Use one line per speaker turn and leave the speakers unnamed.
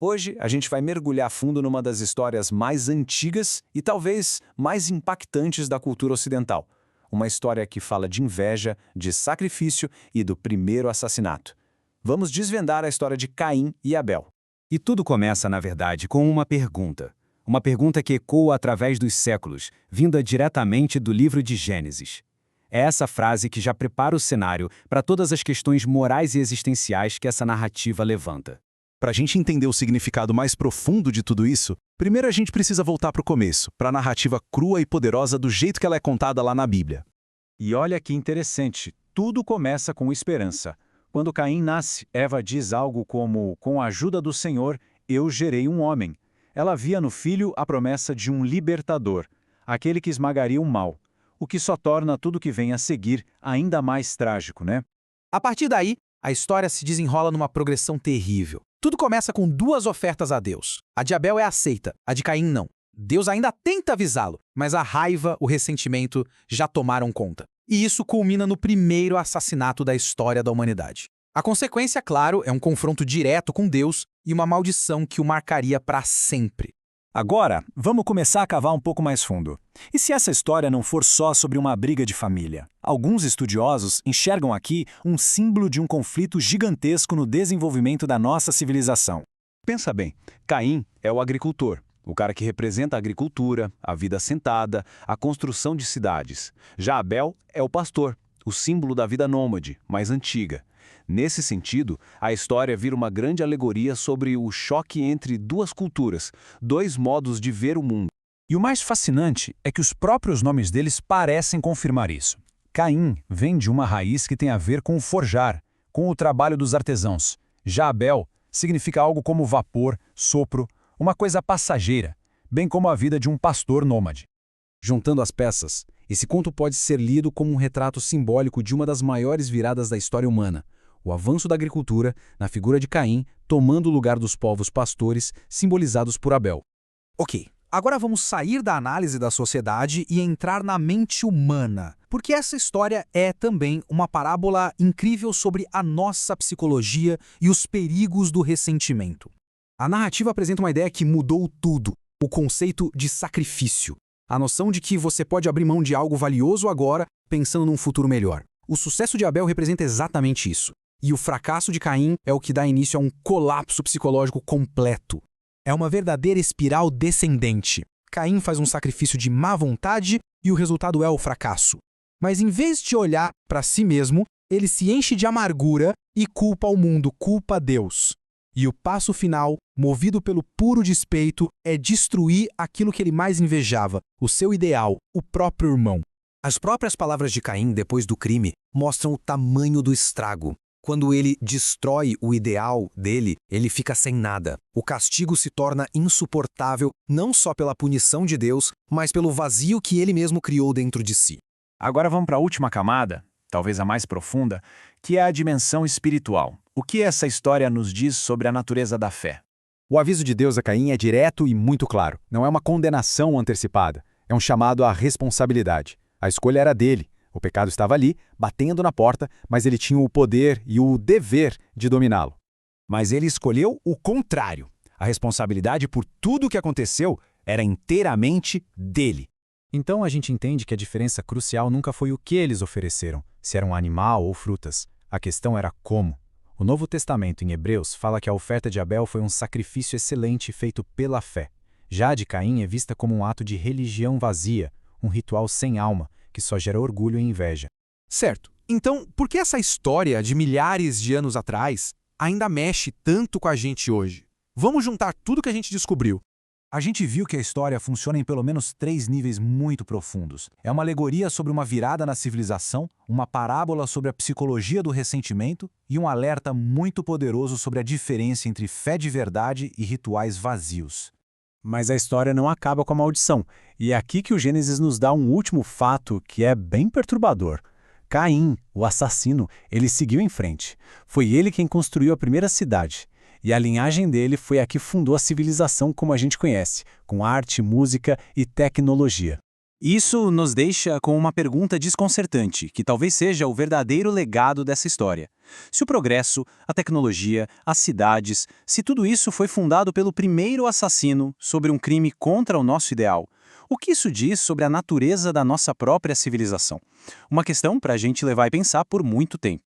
Hoje, a gente vai mergulhar fundo numa das histórias mais antigas e talvez mais impactantes da cultura ocidental. Uma história que fala de inveja, de sacrifício e do primeiro assassinato. Vamos desvendar a história de Caim e Abel.
E tudo começa, na verdade, com uma pergunta. Uma pergunta que ecoa através dos séculos, vinda diretamente do livro de Gênesis. É essa frase que já prepara o cenário para todas as questões morais e existenciais que essa narrativa levanta.
Para a gente entender o significado mais profundo de tudo isso, primeiro a gente precisa voltar para o começo, para a narrativa crua e poderosa do jeito que ela é contada lá na Bíblia.
E olha que interessante, tudo começa com esperança. Quando Caim nasce, Eva diz algo como, com a ajuda do Senhor, eu gerei um homem. Ela via no filho a promessa de um libertador, aquele que esmagaria o mal, o que só torna tudo que vem a seguir ainda mais trágico, né?
A partir daí, a história se desenrola numa progressão terrível. Tudo começa com duas ofertas a Deus. A de Abel é aceita, a de Caim não. Deus ainda tenta avisá-lo, mas a raiva, o ressentimento já tomaram conta. E isso culmina no primeiro assassinato da história da humanidade. A consequência, claro, é um confronto direto com Deus e uma maldição que o marcaria para sempre.
Agora, vamos começar a cavar um pouco mais fundo. E se essa história não for só sobre uma briga de família? Alguns estudiosos enxergam aqui um símbolo de um conflito gigantesco no desenvolvimento da nossa civilização.
Pensa bem, Caim é o agricultor, o cara que representa a agricultura, a vida assentada, a construção de cidades. Já Abel é o pastor, o símbolo da vida nômade, mais antiga. Nesse sentido, a história vira uma grande alegoria sobre o choque entre duas culturas, dois modos de ver o mundo.
E o mais fascinante é que os próprios nomes deles parecem confirmar isso. Caim vem de uma raiz que tem a ver com o forjar, com o trabalho dos artesãos. Já Abel significa algo como vapor, sopro, uma coisa passageira, bem como a vida de um pastor nômade.
Juntando as peças, esse conto pode ser lido como um retrato simbólico de uma das maiores viradas da história humana, o avanço da agricultura na figura de Caim, tomando o lugar dos povos pastores, simbolizados por Abel.
Ok, agora vamos sair da análise da sociedade e entrar na mente humana, porque essa história é também uma parábola incrível sobre a nossa psicologia e os perigos do ressentimento. A narrativa apresenta uma ideia que mudou tudo, o conceito de sacrifício. A noção de que você pode abrir mão de algo valioso agora, pensando num futuro melhor. O sucesso de Abel representa exatamente isso. E o fracasso de Caim é o que dá início a um colapso psicológico completo. É uma verdadeira espiral descendente. Caim faz um sacrifício de má vontade e o resultado é o fracasso. Mas em vez de olhar para si mesmo, ele se enche de amargura e culpa o mundo, culpa Deus. E o passo final, movido pelo puro despeito, é destruir aquilo que ele mais invejava, o seu ideal, o próprio irmão. As próprias palavras de Caim depois do crime mostram o tamanho do estrago. Quando ele destrói o ideal dele, ele fica sem nada. O castigo se torna insuportável não só pela punição de Deus, mas pelo vazio que ele mesmo criou dentro de si.
Agora vamos para a última camada, talvez a mais profunda, que é a dimensão espiritual. O que essa história nos diz sobre a natureza da fé?
O aviso de Deus a Caim é direto e muito claro. Não é uma condenação antecipada. É um chamado à responsabilidade. A escolha era dele. O pecado estava ali, batendo na porta, mas ele tinha o poder e o dever de dominá-lo. Mas ele escolheu o contrário. A responsabilidade por tudo o que aconteceu era inteiramente dele.
Então a gente entende que a diferença crucial nunca foi o que eles ofereceram, se era um animal ou frutas. A questão era como. O Novo Testamento, em Hebreus, fala que a oferta de Abel foi um sacrifício excelente feito pela fé. Já a de Caim é vista como um ato de religião vazia, um ritual sem alma, que só gera orgulho e inveja.
Certo. Então, por que essa história de milhares de anos atrás ainda mexe tanto com a gente hoje? Vamos juntar tudo que a gente descobriu.
A gente viu que a história funciona em pelo menos 3 níveis muito profundos. É uma alegoria sobre uma virada na civilização, uma parábola sobre a psicologia do ressentimento e um alerta muito poderoso sobre a diferença entre fé de verdade e rituais vazios.
Mas a história não acaba com a maldição, e é aqui que o Gênesis nos dá um último fato que é bem perturbador. Caim, o assassino, ele seguiu em frente. Foi ele quem construiu a primeira cidade. E a linhagem dele foi a que fundou a civilização como a gente conhece, com arte, música e tecnologia.
Isso nos deixa com uma pergunta desconcertante, que talvez seja o verdadeiro legado dessa história. Se o progresso, a tecnologia, as cidades, se tudo isso foi fundado pelo primeiro assassino sobre um crime contra o nosso ideal, o que isso diz sobre a natureza da nossa própria civilização? Uma questão para a gente levar e pensar por muito tempo.